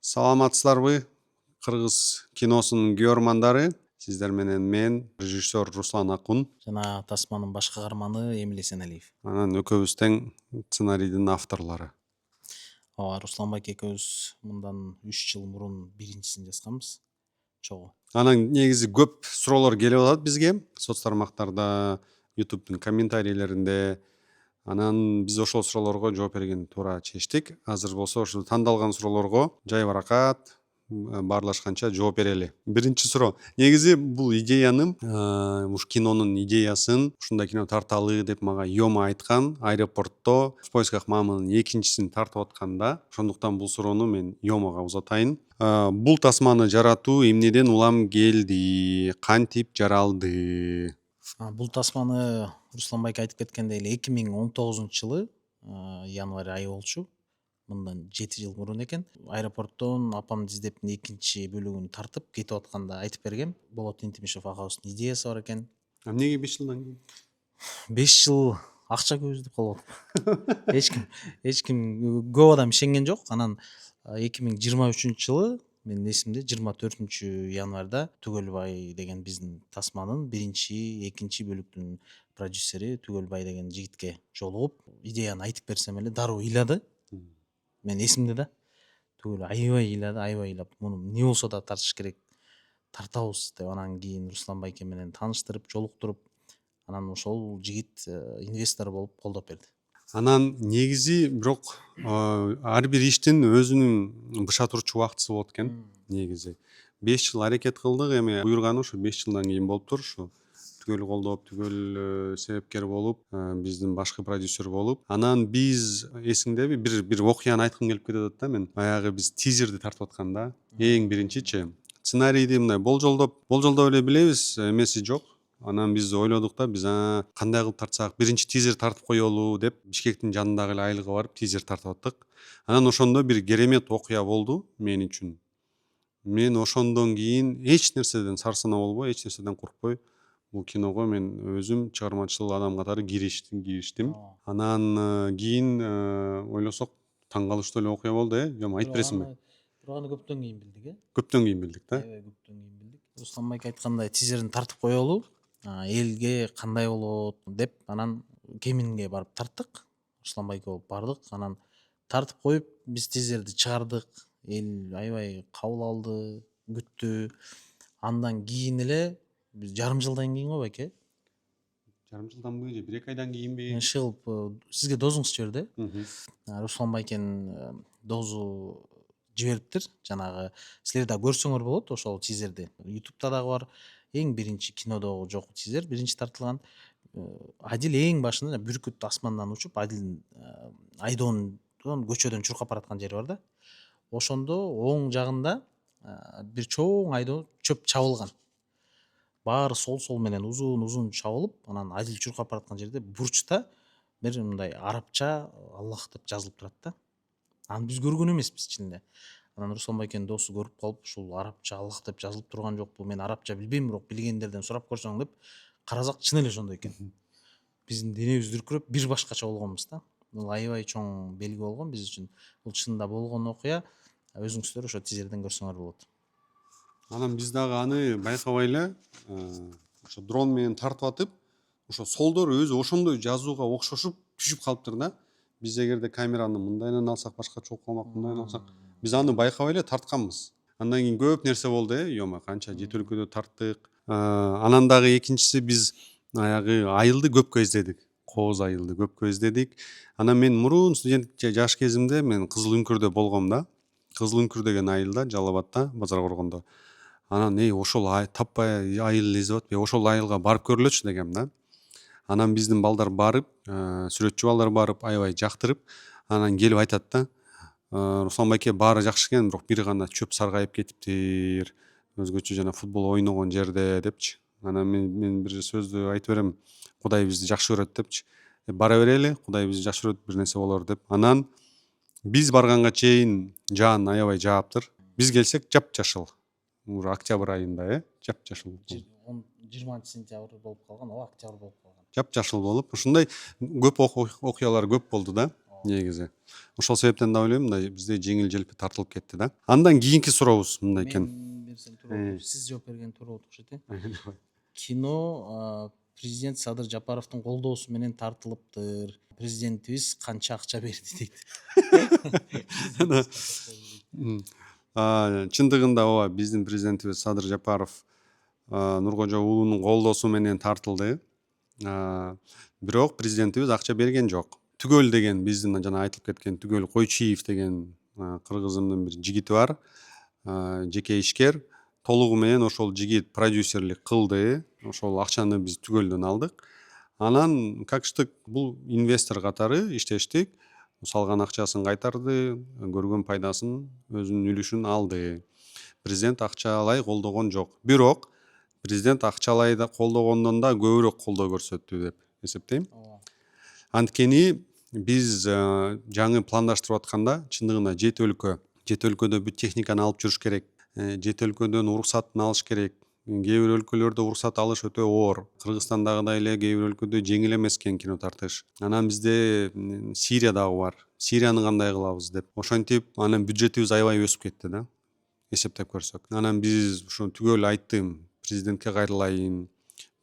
Саламатсыздарбы, кыргыз киносунун көрөрмандары. Сиздер менен мен, режиссер Руслан Акун, жана тасманын баш каарманы Эмиль Эсеналиев. анан экөөбүз тең сценарийдин авторлору. Ооба, Руслан байке экөөбүз мындан 3 жыл мурун биринчисин жазганбыз. Чогуу. Анан негизи көп суроолор келип атат бизге соц тармактарда, YouTube'дун комментарийлеринде. Анан биз ошол суроолорго жооп бергенди туура чечтик. Азыр болсо ушул тандалган суроолорго жайбаракат баарлашканча жооп берели. Биринчи суроо. Негизи бул идеяны, ушу кинонун идеясын ушундай кино тарталы деп мага Йома айткан. Аэропортто В поисках мамынын экинчисин тартып атканда, ошондуктан бул суроону мен Йомага узатайын. Бул тасманы жаратуу эмнеден улам келди? Кантип жаралды? Бул тасманы Руслан байке айтып кеткендей эле 2019-жылы январь айы болчу. Мындан 7 жыл мурун экен. Аэропорттон апамды издептин экинчи бөлүгүн тартып кетип атканда айтып бергем. Болот Интимишев агабыздын идеясы бар экен. Эмнеге 5 жылдан кийин? 5 жыл акча көп издеп калып эч ким көп адам ишенген жок. Анан 2023-жылы менин эсимде 24-январда Түгөлбай деген биздин тасманын биринчи, экинчи бөлүктүн продюсери Түгөлбай деген жигитке жолугуп, идеяны айтып берсем эле дароо ыйлады. Мен эсимде да. Түгөл аябай ыйлап, муну эмне болсо да тартыш керек, тартабыз деп. Анан кийин Руслан байке менен тааныштырып, жолуктуруп, анан ошол жигит инвестор болуп колдоп берди. Анан негизи бирок ар бир иштин өзүнүн быша турчу убактысы болот экен. Негизи 5 жыл аракет кылдык, эми буйрганы ушу 5 жылдан кийин болуптур. Ушу Түгөл колдоп, Түгөл себепкер болуп, биздин башкы продюсер болуп. Анан биз эсиңдеби бир окуяны айткым келип кетип да мен. Баягы биз тизерди тартып атканда, эң биринчичи сценарийди мындай болжолдоп эле билебиз, эмеси жок. Анан биз ойлодук да, биз кандай кылып тартсак, биринчи тизер тартып коелу деп Бишкектин жанындагы эле айылга барып тизер тартып аттык. Анан ошондо бир керемет окуя болду мен үчүн. Мен ошондон кийин эч нерседен сарсанаа болбой, эч нерседен коркпой бул киного мен өзүм чыгармачыл адам катары кириштим. Анан кийин ойлосок таң калыштуу эле окуя болду, Жама айтып бересиңби? Бирок аны көптөн кийин билдик, Көптөн кийин билдик да. Аябай көптөн кийин билдик. Руслан байке айткандай тизерин тартып коелу, элге кандай болот деп, анан Кеминге барып тарттык. Руслан байке болуп бардык. Анан тартып коюп, биз тизерди чыгардык. Эл аябай кабыл алды, күттү. Андан кийин эле биз жарым жылдан кийин го байке? Жарым жылданбы же 1-2 айдан кийинби? Иши кылып сизге дозуңуз жиберди. Руслан байкенин дозу жибериптир. Жанагы силер да көрсөңөр болот ошол тизерди. YouTube'да дагы бар. Эң биринчи кинодогу жок тизер, биринчи тартылган. Адил эң башында бүркүт асмандан учуп, Адилдин айдоодон көчөдөн чуркап бараткан жери бар да. Ошондо оң жагында бир чоң айдоо чөп чабылган. Баары сол менен узун чабылып, анан Адил чуркап бараткан жерде бурчта бир мындай арабча Аллах деп жазылып турат да. Аны биз көргөн эмеспиз ичинде. Анан Руслан байкенин досу көрүп калып, ушул арабча Аллах деп жазылып турган жокпу? Мен арабча билбейм, бирок билгендерден сурап көрсөң деп карасак чын эле ошондой экен. Биздин денебиз дүркүрөп бир башкача болгонбуз да. Бул аябай чоң белги болгон биз үчүн. Бул чынында болгон окуя. Өзүңүздөр ошо тизерден көрсөңөр болот. Анан биз дагы аны байкабай эле ошо дрон менен тартып атып, ошо солдор өзү ошондой жазууга окшошуп түшүп калыптыр да. Биз эгерде камераны мындайынан алсак башкача болуп калмак, мындайынан алсак, биз аны байкабай эле тартканбыз. Андан кийин көп нерсе болду, Йома, канча жети өлкөдө тарттык. Анан дагы экинчиси биз аягы айылды көпкө издедик. Кооз айылды көпкө издедик. Анан мен мурун студенттик жаш кезимде мен Кызыл Үңкүрдө болгом да. Кызыл Үңкүр деген айылда, Жалал Абадта, Базар Коргондо. Анан ошол таппай айыл издеп атып, ошол айылга барып көрүлөчү дегем да. Анан биздин балдар барып, сүрөтчү балдар барып, аябай жактырып, анан келип айтат да, Руслан байке баары жакшы экен, бирок бир гана чөп саргайып кетиптир. Өзгөчө жана футбол ойногон жерде депчи. Анан мен бир сөздү айтып берем, Кудай бизди жакшы көрөт депчи. Бара берели, Кудай бизди жакшы көрөт, бир нерсе болор деп. Анан биз барганга чейин жаан аябай жааптыр. Биз келсек жапжашыл. Уже октябрь айында, жапжашыл. 20-сентябрь болуп калган, октябрь болуп калган. Жапжашыл болуп, ушундай көп окуялар көп болду да. негизи. Ошол себептен да ойлойм мындай бизде жеңил желпи тартылып кетти да. Андан кийинки сурообуз мындай экен. Мен берсем туура болот. Сиз жооп берген туура болот окшойт э. Кино президент Садыр Жапаровдун колдоосу менен тартылыптыр. Президентибиз канча акча берди дейт. Чындыгында ооба биздин президентибиз Садыр Жапаров Нуркожо уулунун колдоосу менен тартылды. Бирок президентибиз акча берген жок. Түгөл деген биздин жана айтылып кеткен Түгөл Койчиев деген кыргызымдын бир жигити бар. Жеке ишкер. Толугу менен ошол жигит продюсерлик кылды. Ошол акчаны биз Түгөлдөн алдык. Анан какчтык бул инвестор катары иштештик. Салган акчасын кайтарды, көргөн пайдасын өзүнүн үлүшүн алды. Президент акчалай колдогон жок. Бирок президент акчалай да колдогондон да көбүрөөк колдоо көрсөттү деп эсептейм. Анткени биз жаңы пландаштырып атканда чындыгында жети өлкөдө бүт техниканы алып жүрүш керек. Жети өлкөдөн уруксатын алыш керек. Кээ бир өлкөлөрдө уруксат алыш өтө оор. Кыргызстандагыдай эле кээ бир өлкөдө жеңил эмес экен кино тартыш. Анан бизде Сирия дагы бар. Сирияны кандай кылабыз деп. Ошентип анан бюджетибиз аябай өсүп кетти да. Эсептеп көрсөк. Анан биз ошо Түгөл айттым, президентке кайрылайын.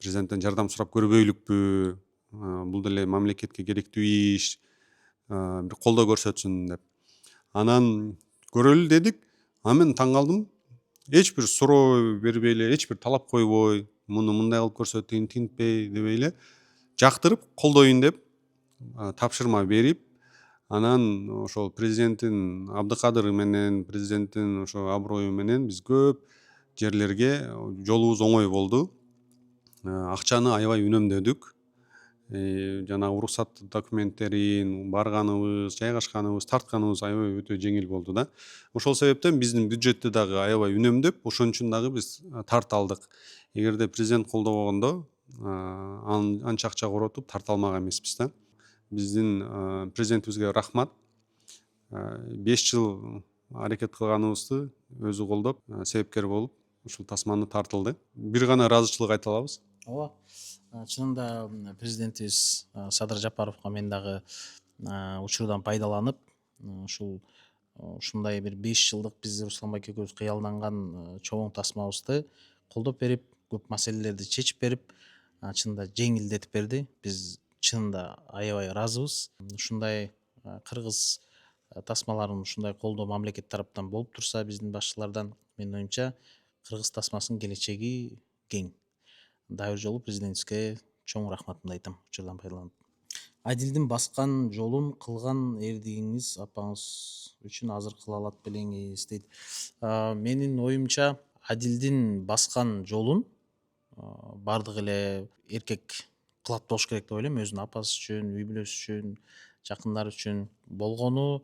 Президенттен жардам сурап көрбөйлүкпү? Бул деле мамлекетке керектүү иш. Бир колдоо көрсөтсүн деп. Анан көрөлү дедик. Мен таң калдым. Эч бир суроо бербей эле, эч бир талап койбой, муну мындай кылып көрсөтөйүн, тинтпей дебей эле жактырып колдоюн деп тапшырма берип, анан ошол президенттин Абдыкадыры менен, президенттин ошо аброю менен биз көп жерлерге жолубуз оңой болду. Акчаны аябай үнөмдөдүк. Жана уруксат документтерин барганыбыз, жайгашканыбыз, тартканыбыз аябай өтө жеңил болду да. Ошол себептен биздин бюджетти дагы аябай үнөмдөп, ошон үчүн дагы биз тарта алдык. Эгерде президент колдобогондо анча акча коротуп тарта алмак эмеспиз да. Биздин президентибизге рахмат. 5 жыл аракет кылганыбызды өзү колдоп, себепкер болуп, ушул тасманы тартылды. Бир гана ыраазычылык айта алабыз. Ооба. Чынында президентибиз Садыр Жапаровго мен дагы учурдан пайдаланып, ушундай бир 5 жылдык биз Руслан байке экөөбүз кыялданган чоң тасмабызды колдоп берип, көп маселелерди чечип берип, чынында жеңилдетип берди. Биз чынында аябай ыраазыбыз. Ушундай кыргыз тасмаларын ушундай колдоо мамлекет тараптан болуп турса, биздин башчылардан, менин оюмча, кыргыз тасмасынын келечеги кең. Дагы бир жолу президентибизге чоң рахматымды айтам учурдан пайдаланып. Адилдин баскан жолун кылган эрдигиңиз апаңыз үчүн азыр кыла алат белеңиз дейт. Менин оюмча, Адилдин баскан жолун бардык эле эркек кылат болуш керек деп ойлойм. Өзүнүн апасы үчүн, үй бүлөсү үчүн, жакындары үчүн болгону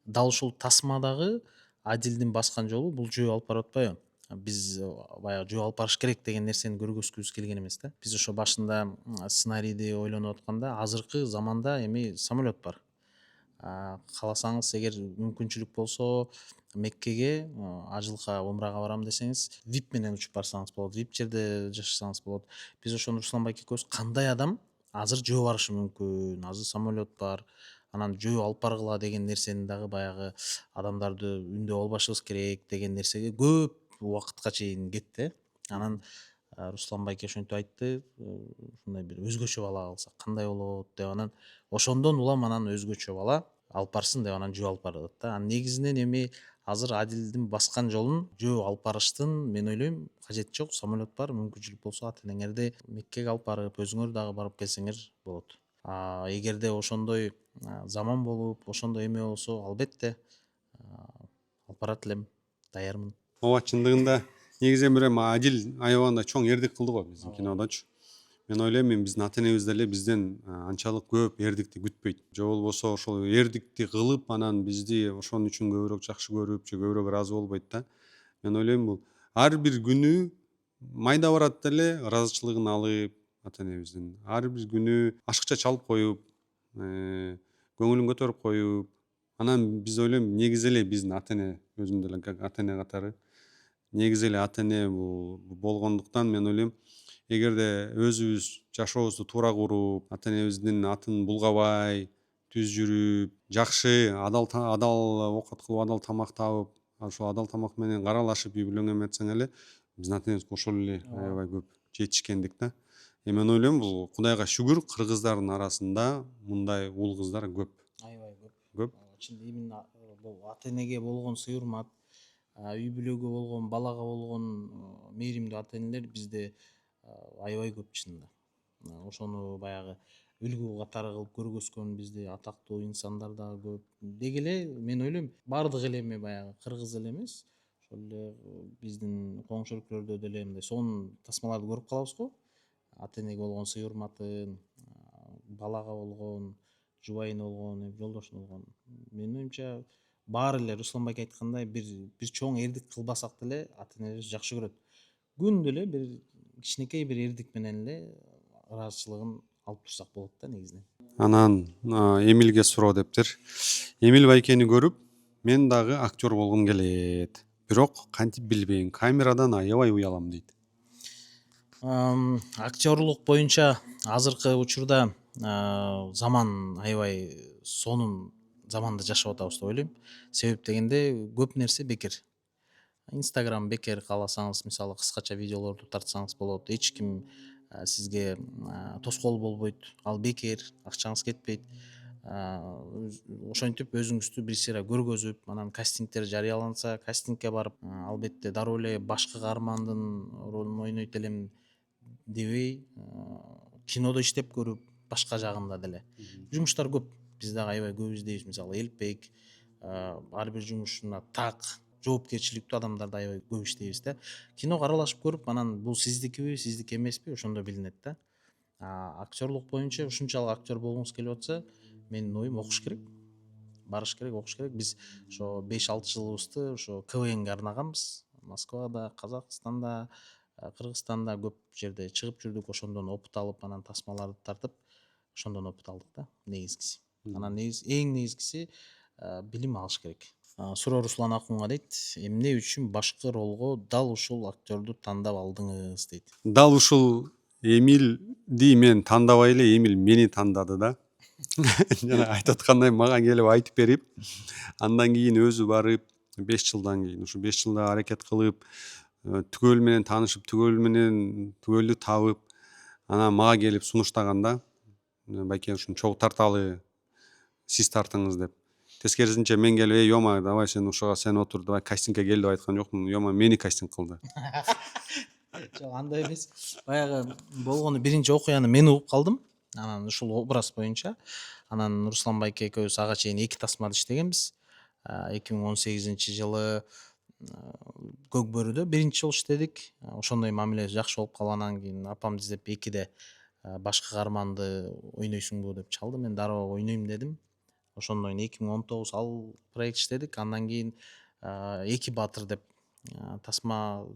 дал ушул тасмадагы Адилдин баскан жолу бул жөө алып барып атпайбы? Биз баягы жөө алып барыш керек деген нерсени көргөзгүбүз келген эмес да. Биз ошо башында сценарийди ойлонуп атканда азыркы заманда эми самолет бар. Кааласаңыз, эгер мүмкүнчүлүк болсо, Меккеге ажылка, умрага барам десеңиз, VIP менен учуп барсаңыз болот, VIP жерде жашасаңыз болот. Биз ошону Руслан байке экөөбүз кандай адам азыр жөө барышы мүмкүн, азыр самолет бар, анан жөө алып баргыла деген нерсени дагы баягы адамдарды үндөп албашыбыз керек деген нерсеге көп убакытка чейин кетти. Анан Руслан байке ошентип айтты, ушундай бир өзгөчө бала алсак кандай болот деп, анан ошондон улам анан өзгөчө бала алып барсын деп анан жөө алып барып атат да. Негизинен эми азыр Адилдин баскан жолун жөө алып барыштын мен ойлойм кажети жок. Самолет бар, мүмкүнчүлүк болсо ата энеңерди Меккеге алып барып, өзүңөр дагы барып келсеңер болот. Эгерде ошондой заман болуп, ошондой эме болсо, албетте алып барат элем, даярмын. Ооба, чындыгында негизи бир эми Адил аябагандай чоң эрдик кылды го биздин кинодочу. Мен ойлойм, биздин ата энебиз деле бизден анчалык көп эрдикти күтпөйт. Же болбосо ошол эрдикти кылып, анан бизди ошон үчүн көбүрөөк жакшы көрүп, же көбүрөөк ыраазы болбойт да. Мен ойлойм, бул ар бир күнү майда барат деле ыраазычылыгын алып ата энебиздин, ар бир күнү ашыкча чалып коюп, көңүлүн көтөрүп коюп, анан биз ойлойм, негизи эле биздин ата эне, өзүм деле ата эне катары негизи эле ата эне бул болгондуктан мен ойлойм, эгерде өзүбүз жашообузду туура куруп, ата энебиздин атын булгабай, түз жүрүп, жакшы адал оокат кылып, адал тамак табып, ошол адал тамак менен каралашып үй бүлөң эметсең эле биздин ата энебиз ошол эле аябай көп жетишкендик да. Мен ойлойм бул Кудайга шүгүр, кыргыздардын арасында мындай уул кыздар көп. Аябай көп. Көп. Чын именно бул ата энеге болгон сый урмат, үй бүлөгө болгон, балага болгон мээримдүү ата энелер бизде аябай көп чынында. Ошону баягы үлгү катары кылып көргөзгөн бизде атактуу инсандар дагы көп. Деги эле мен ойлойм баардык эле эми баягы кыргыз эле эмес, ошол эле биздин коңшу өлкөлөрдө деле мындай сонун тасмаларды көрүп калабыз го. Ата энеге болгон сый урматын, балага болгон, жубайына болгон, жолдошуна болгон. Менин оюмча баары эле Руслан байке айткандай бир чоң эрдик кылбасак деле ата энелерибиз жакшы көрөт. Күндө эле бир кичинекей бир эрдик менен эле ыраазычылыгын алып турсак болот да негизинен. Анан Эмилге суроо дептир. Эмил байкени көрүп мен дагы актер болгум келет. Бирок кантип билбейм, камерадан аябай уялам дейт. Актерлук боюнча азыркы учурда заман аябай сонун заманда жашап атабыз деп ойлойм. Себеп дегенде көп нерсе бекер. Инстаграм бекер, кааласаңыз мисалы кыскача видеолорду тартсаңыз болот. Эч ким сизге тоскоол болбойт. Ал бекер, акчаңыз кетпейт. Ошентип өзүңүздү бир сыйра көргөзүп, анан кастингдер жарыяланса, кастингке барып, албетте дароо эле башкы каармандын ролун ойнойт элем дебей, кинодо иштеп көрүп, башка жагында деле жумуштар көп. Биз дагы аябай көп издейбиз. Мисалы Элпек ар бир жумушуна так, жоопкерчиликтүү адамдарды аябай көп иштейбиз да. Киного аралашып көрүп, анан бул сиздикиби, сиздики эмеспи, ошондо билинет да. Актерлук боюнча ушунчалык актер болгуңуз келип атса, менин оюм окуш керек. Барыш керек, окуш керек. Биз ошо 5-6 жылыбызды ошо КВНге арнаганбыз. Москвада, Казакстанда, Кыргызстанда көп жерде чыгып жүрдүк. Ошондон опыт алып, анан тасмаларды тартып, ошондон опыт алдык да, негизгиси. Анан эң негизгиси билим алыш керек. Суроо Руслан Акунга дейт, эмне үчүн башкы ролго дал ушул актёрду тандап алдыңыз дейт. Дал ушул Эмилди мен тандабай эле, Эмил мени тандады да. Жана айтып аткандай мага келип айтып берип, андан кийин өзү барып 5 жылдан кийин, ушу 5 жылда аракет кылып, түгөл менен таанышып, түгөлдү табып, анан мага келип сунуштаганда, байке ушуну чогуу тарталы, сиз тартыңыз деп. Тескерисинче мен келип, Ёма, давай сен ушуга сен отур, давай кастингке кел деп айткан жокмун. Ёма мени кастинг кылды. Жок, андай эмес. Баягы болгону биринчи окуяны мен угуп калдым. Анан ушул образ боюнча анан Руслан байке экөөбүз ага чейин 2 тасмада иштегенбиз. 2018-жылы Көк бөрүдө биринчи жолу иштедик. Ошондой мамиле жакшы болуп калып, анан кийин апамды издеп 2де башкы каарманды ойнойсуңбу деп чалды. Мен дароо ойнойм дедим. Ошондон кийин 2019 ал проект иштедик. Андан кийин 2 баатыр деп тасма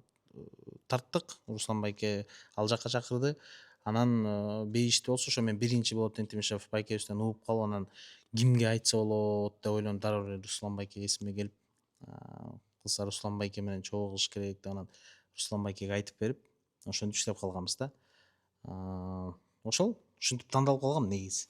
тарттык. Руслан байке ал жака чакырды. Анан бейиштүү болсо ошо мен биринчи болот Энтимишев байкебизден угуп калып, анан кимге айтса болот деп ойлонуп дароо эле Руслан байке эсиме келип, кылса Руслан байке менен чогуу кылыш керек деп, анан Руслан байкеге айтып берип, ошентип иштеп калганбыз да. Ушинтип тандалып калгам негизи.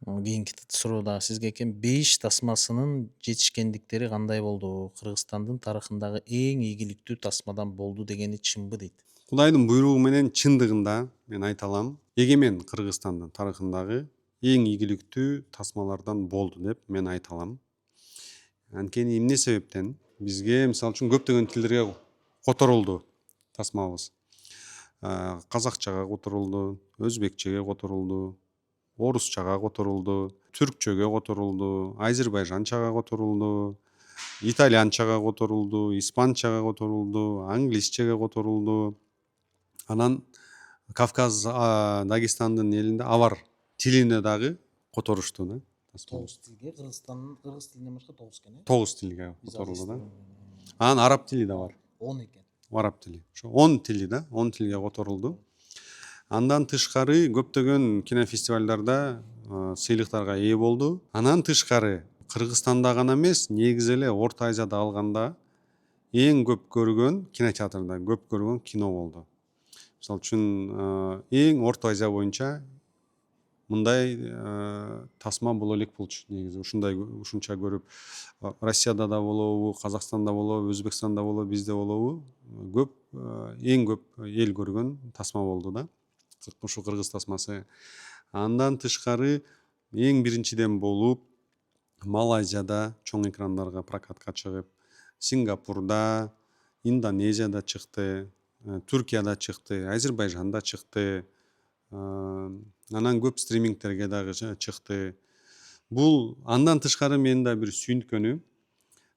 Кийинки суроо дагы сизге экен. Бейиш тасмасынын жетишкендиктери кандай болду? Кыргызстандын тарыхындагы эң ийгиликтүү тасмадан болду дегени чынбы дейт. Кудайдын буйругу менен чындыгында мен айта алам, эгемен Кыргызстандын тарыхындагы эң ийгиликтүү тасмалардан болду деп мен айта алам. Анткени эмне себептен бизге мисалы үчүн көптөгөн тилдерге которулду тасмабыз. Казакчага которулду, өзбекчеге которулду, орусчага которулду, түркчөгө которулду, азербайжанчага которулду, итальянчага которулду, испанчага которулду, англисчеге которулду. Анан Кавказ, Дагестандын элинде авар тилине дагы которушту да. 9 тилге, кыргыз тилинен башка 9 экен. 9 тилге которулду да. Анан араб тили да бар. 10 экен. Араб тили. Ошо 10 тили да, 10 тилге которулду. Андан тышкары көптөгөн кинофестивалдарда сыйлыктарга ээ болду. Анан тышкары Кыргызстанда гана эмес, негизи эле Орто Азияда алганда эң көп көргөн кинотеатрда көп көргөн кино болду. Мисалы үчүн эң Орто Азия боюнча мындай тасма боло элек болчу негизи. Ушунча көрүп Россияда да болобу, Казакстанда болобу, Өзбекстанда болобу, бизде болобу көп эң көп эл көргөн тасма болду да. Ушу кыргыз тасмасы. Андан тышкары эң биринчиден болуп Малайзияда чоң экрандарга прокатка чыгып, Сингапурда, Индонезияда чыкты, Түркияда чыкты, Азербайжанда чыкты, анан көп стримингтерге дагы чыкты. Бул андан тышкары менин да бир сүйүнткөнү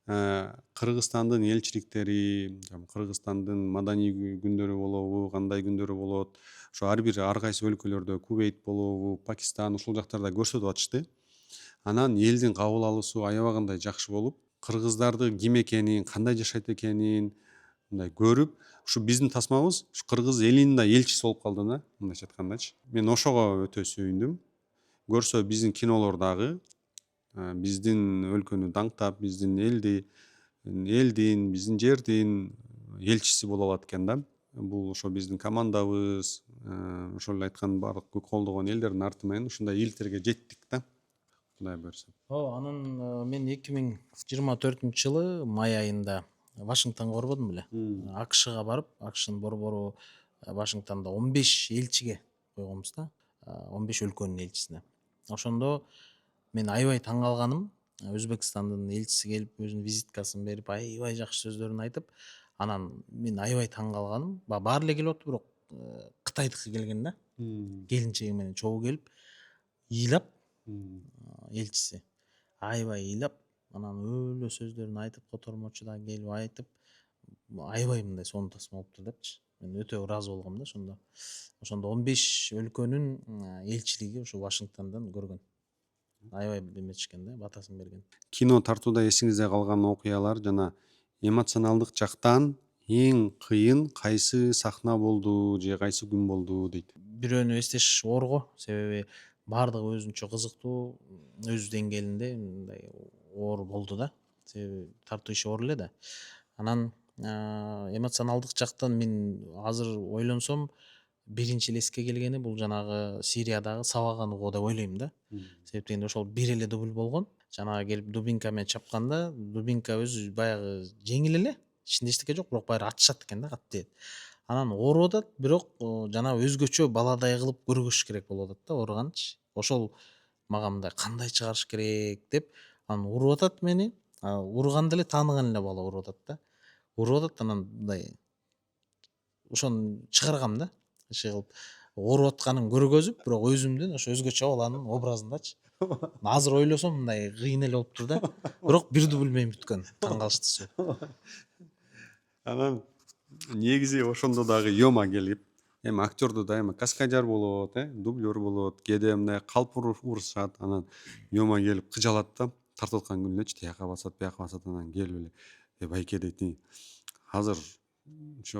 Кыргызстандын элчиликтери, Кыргызстандын маданий күндөрү болобу, кандай күндөрү болот, ошо ар кайсы өлкөлөрдө, Кувейт болобу, Пакистан ушул жактарда көрсөтүп атышты. Анан элдин кабыл алуусу аябагандай жакшы болуп, кыргыздарды ким экенин, кандай жашайт экенин мындай көрүп, ушу биздин тасмабыз ушу кыргыз элинин да элчиси болуп калды да, мындайча айткандачы. Мен ошого өтө сүйүндүм. Көрсө биздин кинолор дагы биздин өлкөнү даңктап, биздин элдин, биздин жердин элчиси боло алат экен да. Бул ошо биздин командабыз, ошол эле айткан баардык колдогон элдердин арты менен ушундай илтерге жеттик да. Кудай буйрса. Анан мен 2024-жылы май айында Вашингтонго барбадым беле. АКШга барып, АКШнын борбору Вашингтондо 15 элчиге койгонбуз да. 15 өлкөнүн элчисине. Ошондо мен аябай таң калганым, Өзбекстандын элчиси келип өзүнүн визиткасын берип, аябай жакшы сөздөрүн айтып, анан мен аябай таң калганым, баары эле келип атты, бирок Кытайдыкы келген да. Келинчеги менен чогуу келип, ыйлап элчиси аябай ыйлап, анан өлө сөздөрүн айтып, котормочу да келип айтып, аябай мындай сонун тасма болуптур депчи. Мен өтө ыраазы болгом да ошондо. Ошондо 15 өлкөнүн элчилиги ушу Вашингтондон көргөн. Аябай эметишкен да, батасын берген. Кино тартууда эсиңизде калган окуялар жана эмоционалдык жактан эң кыйын кайсы сахна болду же кайсы күн болду дейт. Бирөөнү эстеш оор го, себеби баардыгы өзүнчө кызыктуу, өз деңгээлинде мындай оор болду да. Себеби тартуу иши оор эле да. Анан эмоционалдык жактан мен азыр ойлонсом, биринчи эле эске келгени бул жанагы Сириядагы сабаган угуу деп ойлойм да. Себеп дегенде ошол бир эле дубль болгон. Жанагы келип дубинка менен чапканда, дубинка өзү баягы жеңил эле, ичинде эчтеке жок, бирок баары атышат экен да, катты тиет. Анан ооруп атат, бирок жанагы өзгөчө баладай кылып көргөзүш керек болуп атат да ооруганычы. Ошол мага мындай кандай чыгарыш керек деп, анан уруп атат мени, урганда эле тааныган эле бала уруп атат да. Уруп атат, анан мындай ошону чыгаргам да. Иши кылып ооруп атканын көргөзүп, бирок өзүмдүн ошо өзгөчө баланын образындачы. Азыр ойлосом мындай кыйын эле болуптур да. Бирок бир дубль менен бүткөн, таң калыштуусу. Анан негизи ошондо дагы ёма келип, эми актёрду да эми каскадер болот, дублер болот, кээде мындай калп урушат, анан ёма келип кыжалат да, тартып аткан күнүнөчү тияка басат, буяка басат, анан келип эле байке дейт, азыр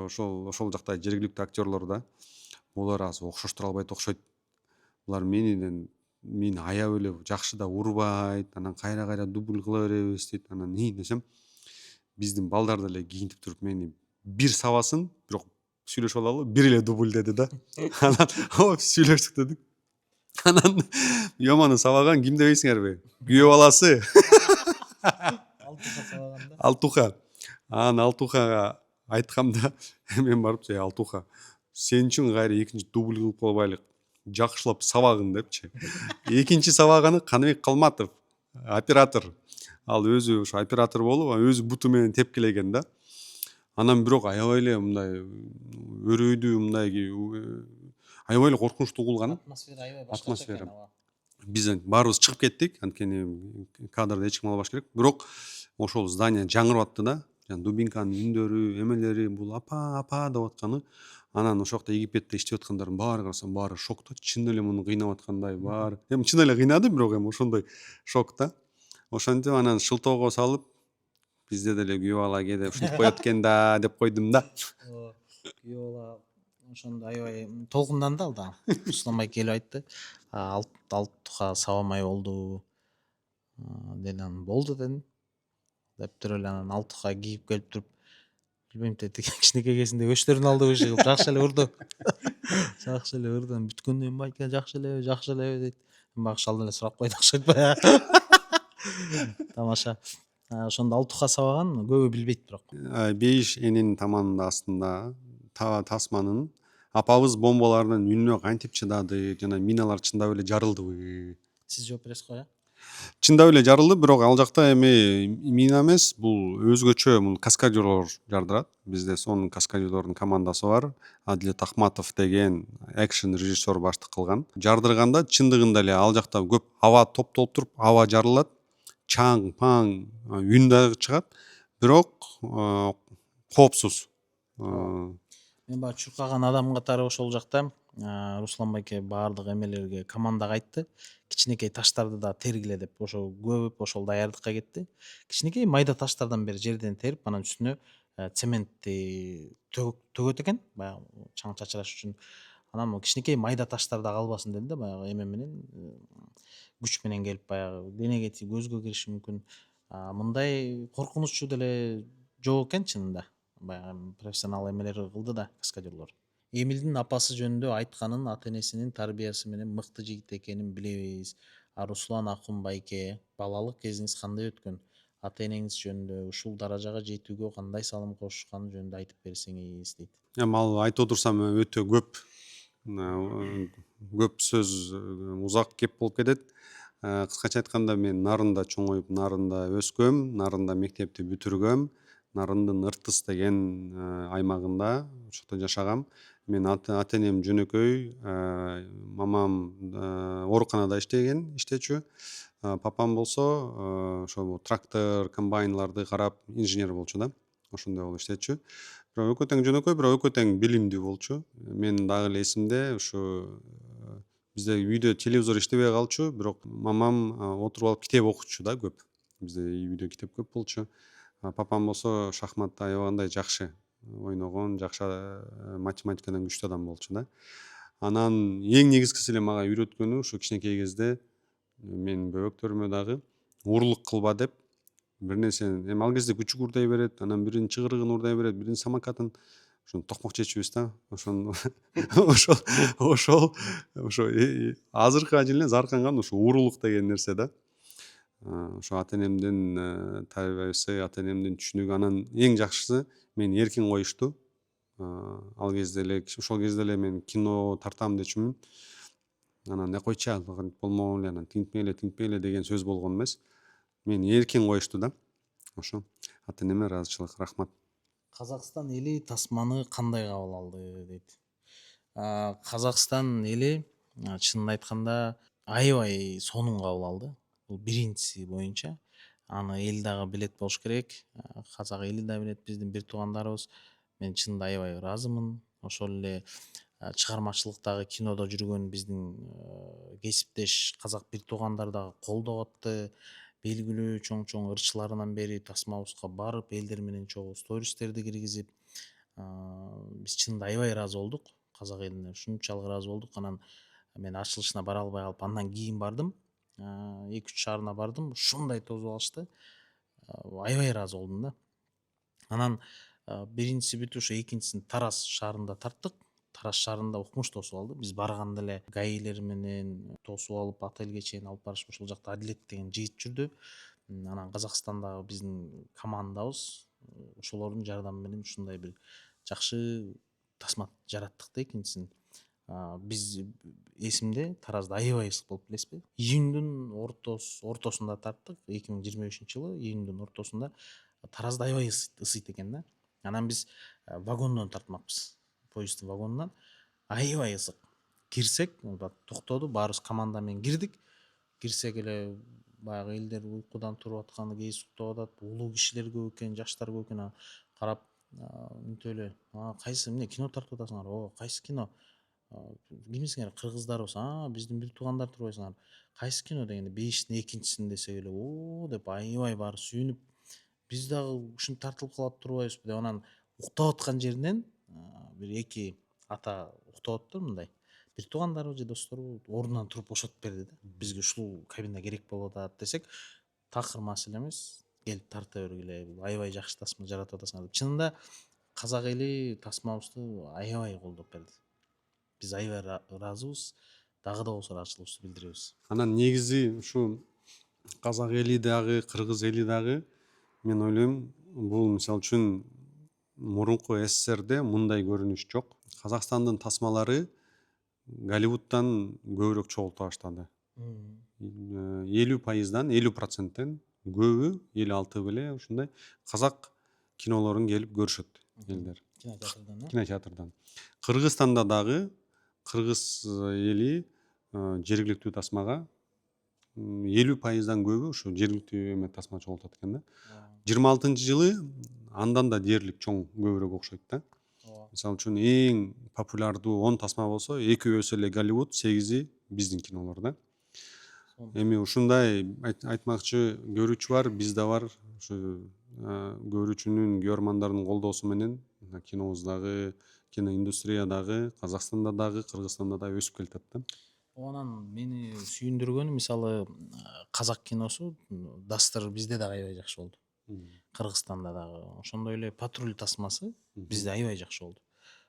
ошол жактагы жергиликтүү актёрлор да булар азыр окшоштура албайт окшойт. Булар мени аябай эле жакшы да урбайт, анан кайра дубль кыла беребиз дейт. Анан десем, биздин балдар деле кийинтип туруп мени бир сабасын, бирок сүйлөшүп алалы, бир эле дубль деди да. Анан сүйлөштүк дедик. Анан ёманы сабаган ким дебейсиңерби? Күйөө баласы. Алтуха сабаганда. Алтуха. Анан Алтухага айткам да, мен барып, Алтуха, сен үчүн кайра экинчи дубль кылып койбайлык, жакшылап сабагын депчи. Экинчи сабаганы Каныбек Калматов, оператор. Ал өзү ошо оператор болуп, өзү буту менен тепкилеген да. Анан бирок аябай эле мындай өрөөдүү, мындай аябай эле коркунучтуу угулган. Атмосфера аябай башкача экен. Биз баарыбыз чыгып кеттик, анткени кадрды эч ким албаш керек. Бирок ошол здание жаңырып атты да. Дубинканын үндөрү, эмелери, бул апа деп атканы. Анан ошол жакта Египетте иштеп аткандардын баары карасам, баары шокто, чын эле муну кыйнап аткандай баары. Эми чын эле кыйнады, бирок эми ошондой шокто. Ошентип анан шылтоого салып, бизде деле күйөө бала кээде ушинтип коет экен да деп койдум да. Күйөө бала ошондо аябай толкунданды ал да. Руслан келип айтты, Алтуха сабамай болду. Дедим, болду дедим. Деп туруп эле анан Алтуха кийип келип туруп, билбейм, кичинекей кезинде өчтөрүн алды иши кылып жакшы эле урду. Жакшы эле ырдан бүткөндөн байке жакшы элеби дейт. Баягы шал деле сурап койду окшойт баягы. Тамаша. Ошондо алтука сабаган көбү билбейт бирок. Бейиш энин таманында астында тасманын апабыз бомбалардын үнүнө кантип чыдады жана миналар чындап эле жарылдыбы? Сиз жооп бересиз го, Чындап эле жарылды, бирок ал жакта эми мина эмес, бул өзгөчө бул каскадерлор жардырат. Бизде сонун каскадерлордун командасы бар. Адилет Ахматов деген экшн режиссер баштык кылган. Жардырганда чындыгында эле ал жакта көп аба топтолуп туруп, аба жарылат. Чаң, паң, үн дагы чыгат. Бирок коопсуз. Мен баягы чуркаган адам катары ошол жакта Руслан байке баардык эмелерге командага айтты. Кичинекей таштарды да тергиле деп, ошо көбүп ошол даярдыкка кетти. Кичинекей майда таштардан бери жерден терип, анан үстүнө цементти төгөт экен, баягы чаң чачыраш үчүн. Анан могу кичинекей майда таштар да калбасын деди да, баягы эме менен күч менен келип баягы денеге тиги, көзгө кириши мүмкүн. Мындай коркунучу деле жок экен чынында. Баягы профессионал эмелер кылды да каскадерлор. Эмилдин апасы жөнүндө айтканын ата энесинин тарбиясы менен мыкты жигит экенин билебиз. Руслан Акун байке, балалык кезиңиз кандай өткөн? Ата энеңиз жөнүндө ушул даражага жетүүгө кандай салым кошушканы жөнүндө айтып берсеңиз дейт. Эми ал айтып отурсам өтө көп сөз, узак кеп болуп кетет. Кыскача айтканда мен Нарында чоңоюп, Нарында өскөм, Нарында мектепти бүтүргөм. Нарындын Ыртыс деген аймагында ошокто жашагам. Мен ата энем жөнөкөй, мамам ооруканада иштечү. Папам болсо ошол трактор, комбайнларды карап инженер болчу да. Ошондой болуп иштечү. Бирок экөө тең жөнөкөй, бирок экөө тең билимдүү болчу. Менин дагы эле эсимде ушу бизде үйдө телевизор иштебей калчу, бирок мамам отуруп алып китеп окучу да көп. Бизде үйдө китеп көп болчу. Папам болсо шахматты аябагандай жакшы ойногон, жакшы математикадан күчтүү адам болчу да. Анан эң негизгиси эле мага үйрөткөнү ушу кичинекей кезде менин бөбөктөрүмө дагы уурулук кылба деп бир нерсени, эми ал кезде күчүк уурдай берет, анан биринин чыгырыгын уурдай берет, биринин самокатын. Ошону токмок чечүбүз да. Ошону ошо азыркыга чейин эле зарканган ушу уурулук деген нерсе да. Ошо ата энемдин тарбиясы, ата энемдин түшүнүгү, анан эң жакшысы мени эркин коюшту. Ал кезде эле, ошол кезде эле мен кино тартам дечүмүн. Анан койчу болмогон эле, анан тинтпей эле деген сөз болгон эмес. Мени эркин коюшту да. Ошо ата энеме ыраазычылык, рахмат. Казакстан эли тасманы кандай кабыл алды дейт. Казакстан эли чынын айтканда аябай сонун кабыл алды. Бул биринчиси боюнча. Аны эл дагы билет болуш керек. Казак эли да билет, биздин бир туугандарыбыз. Мен чынында аябай ыраазымын. Ошол эле чыгармачылыктагы кинодо жүргөн биздин кесиптеш казак бир туугандар дагы колдоп атты. Белгилүү чоң ырчыларынан бери тасмабызга барып, элдер менен чогуу стористерди киргизип, биз чынында аябай ыраазы болдук. Казак элине ушунчалык ыраазы болдук. Анан мен ачылышына бара албай калып, андан кийин бардым. 2-3 шаарына бардым. Ушундай тосуп алышты. Аябай ыраазы болдум да. Анан биринчиси бүтүп, ошо экинчисин Тараз шаарында тарттык. Тараз шаарында укмуш тосуп алды. Биз барганда эле гаилер менен тосуп алып, отелге чейин алып барышып, ошол жакта Адилет деген жигит жүрдү. Анан Казакстандагы биздин командабыз ошолордун жардамы менен ушундай бир жакшы тасма жараттык да экинчисин. Биз эсимде Таразда аябай ысык болуп билесизби? Июндун ортосунда тарттык. 2023-жылы июндун ортосунда Таразда аябай ысыйт экен да. Анан биз вагондон тартмакпыз. Поезддин вагонунан аябай ысык. Кирсек, токтоду, баарыбыз команда менен кирдик. Кирсек эле баягы элдер уйкудан туруп атканы, кээ суктап атат, улуу кишилер көп экен, жаштар көп экен. Карап мынтип эле, кайсы эмне кино тартып атасыңар? О, кайсы кино? Кимисиңер? Кыргыздарбыз. Биздин бир туугандар турбайсыңар? Кайсы кино дегенде, бейиштин экинчисин десек эле, о деп аябай баары сүйүнүп, биз дагы ушинтип тартылып калып турбайбызбы деп, анан уктап аткан жеринен бир эки ата уктап атыптыр мындай. Бир туугандарбы же досторбу ордунан туруп бошотуп берди да. Бизге ушул кабина керек болуп атат десек, такыр маселе эмес, келип тарта бергиле, бул аябай жакшы тасма жаратып атасыңар деп. Чынында казак эли тасмабызды аябай колдоп берди. биз аябай ыраазыбыз, дагы да болсо ыраазычылыгыбызды билдиребиз. Анан негизи ушу казак эли дагы, кыргыз эли дагы мен ойлойм бул мисалы үчүн мурунку СССРде мындай көрүнүш жок. Казакстандын тасмалары Голливудтан көбүрөөк чогулта баштады. 50%, 50%тен көбү 56 беле ушундай казак кинолорун келип көрүшөт элдер Кинотеатрдан. кинотеатрдан. Кыргызстанда дагы кыргыз эли жергиликтүү тасмага 50%дан көбү ушу жергиликтүү эме тасма чогултат экен да. 26-жылы андан да дээрлик чоң көбүрөөк окшойт да. Мисалы үчүн эң популярдуу 10 тасма болсо 2 эле Голливуд, 8 биздин кинолор да. Эми ушундай айтмакчы көрүүчү бар, бизде бар. Ушу көрүүчүнүн, көрөрмандардын колдоосу менен кинобуз дагы, киноиндустрия дагы Казакстанда дагы, Кыргызстанда дагы өсүп келатат да. Анан мени сүйүндүргөнү мисалы казак киносу Дастыр бизде дагы аябай жакшы болду. Кыргызстанда дагы ошондой эле Патруль тасмасы бизде аябай жакшы болду.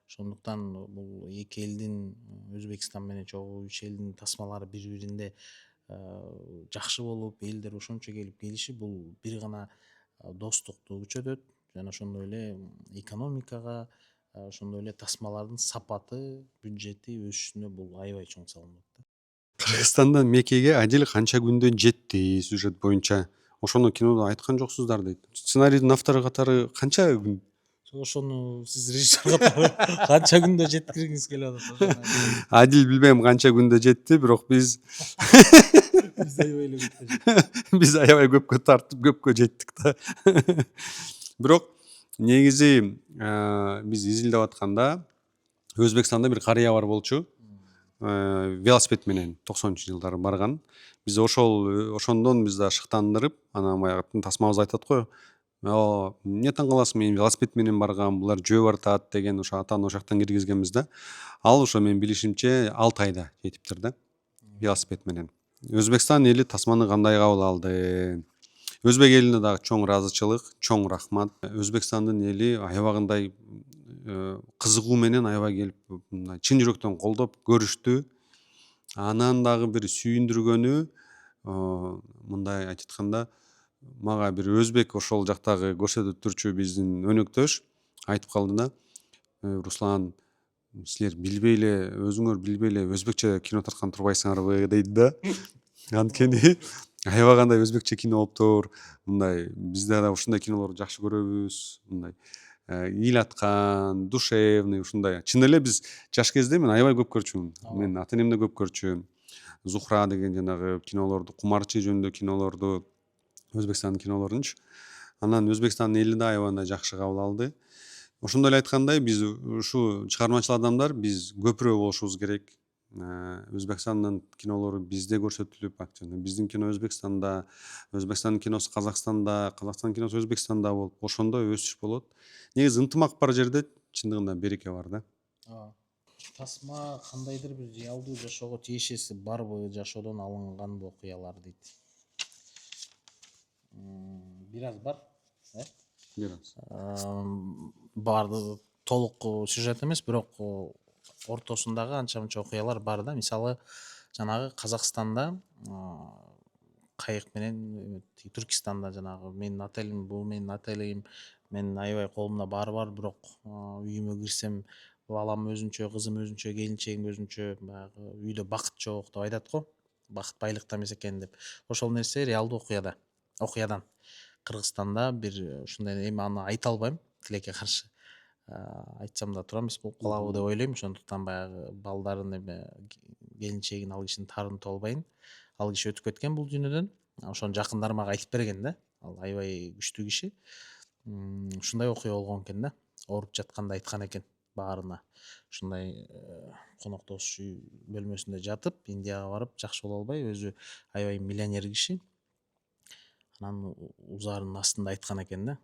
Ошондуктан бул эки элдин, Өзбекстан менен чогуу үч элдин тасмалары бири-биринде жакшы болуп, элдер ошончо келип келиши бул бир гана достукту күчөтөт жана ошондой эле экономикага, ошондой эле тасмалардын сапаты, бюджети өсүшүнө бул аябай чоң салым берет. Кыргызстанда Меккеге Адил канча күндө жетти сюжет боюнча? Ошону кинодо айткан жоксуздар дейт. Сценарийдин автору катары канча күн? Ошону сиз режиссер катары канча күндө жеткиргиңиз келип атат? Адил билбейм канча күндө жетти, бирок биз Биз аябай эле көп. биз аябай көпкө тартып, көпкө жеттик да. Бирок негизи биз изилдеп атканда Өзбекстанда бир карыя бар болчу. Велосипед менен 90-жылдары барган. Биз ошондон биз да шыктандырып, анан баягы тасмабыз айтат го. Эмне таң каласың, мен велосипед менен баргам, булар жөө бартат деген ошо атаны ошол жактан киргизгенбиз да. Ал ошо менин билишимче 6 айда жетиптир да. Велосипед менен. Өзбекстан эли тасманы кандай кабыл алды? Өзбек элине дагы чоң ыраазычылык, чоң рахмат. Өзбекстандын эли аябагындай кызыгуу менен аябай келип мындай чын жүрөктөн колдоп көрүштү. Анан дагы бир сүйүндүргөнү мындай айтып атканда мага бир өзбек ошол жактагы көрсөтүп турчу биздин өнөктөш айтып калды да. Руслан, силер билбей эле, өзүңөр билбей эле өзбекче кино тарткан турбайсыңарбы дейт да. Анткени аябагандай өзбекче кино болуптур. Мындай бизде да ушундай кинолорду жакшы көрөбүз. Мындай ил аткан, душевный ушундай. Чын эле биз жаш кезде мен аябай көп көрчүмүн. Мен ата энем да көп көрчү. Зухра деген жанагы кинолорду, Кумарчы жөнүндө кинолорду, Өзбекстандын кинолорунчу. Анан Өзбекстандын эли да аябай жакшы кабыл алды. Ошондой эле айткандай, биз ушу чыгармачыл адамдар биз көпүрөөк болушубуз керек. Өзбекстандын кинолору бизде көрсөтүлүп, биздин кино Өзбекстанда, Өзбекстандын киносу Казакстанда, Казакстандын киносу Өзбекстанда болуп, ошондо өсүш болот. Негизи ынтымак бар жерде чындыгында береке бар да. Тасма кандайдыр бир реалдуу жашоого тиешеси барбы, жашоодон алынганбы окуялар дейт. Бир аз бар, Бир аз. Барды толук сюжет эмес, бирок ортосундагы анча мынча окуялар бар да. Мисалы, жанагы Казакстанда кайык менен, Түркистанда жанагы менин отелим, бул менин отелим, мен аябай колумда баары бар, бирок үйүмө кирсем балам өзүнчө, кызым өзүнчө, келинчегим өзүнчө, баягы үйдө бакыт жок деп айтат го. Бакыт байлыкта эмес экен деп. Ошол нерсе реалдуу окуядан. Кыргызстанда бир ушундай эми аны айта албайм, тилекке каршы. Айтсам да туура эмес болуп калабы деп ойлойм. Ошондуктан баягы балдарын эме келинчегин ал кишини таарынтып албайын. Ал киши өтүп кеткен бул дүйнөдөн. Ошону жакындары мага айтып берген да. Ал аябай күчтүү киши. Ушундай окуя болгон экен да. Ооруп жатканда айткан экен баарына. Ушундай коноктош үй бөлмөсүндө жатып, Индияга барып, жакшы боло албай, өзү аябай миллионер киши. Анан узаарынын астында айткан экен да.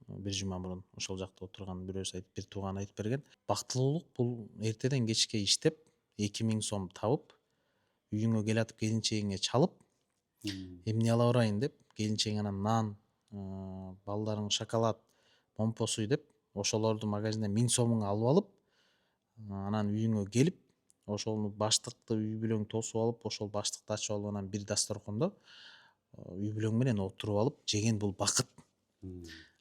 Бир жума мурун ошол жакта отурган бирөөсү айтып, бир тууганы айтып берген. Бактылуулук бул эртеден кечке иштеп, 2000 сом табып, үйүңө келатып келинчегиңе чалып, эмне ала барайын деп, келинчегиң анан нан, балдарың шоколад, момпо суй деп, ошолорду магазинден 1000 сомуңа алып алып, анан үйүңө келип, ошону баштыкты үй бүлөң тосуп алып, ошол баштыкты ачып алып анан бир дасторкондо үй бүлөң менен отуруп алып жеген бул бакыт.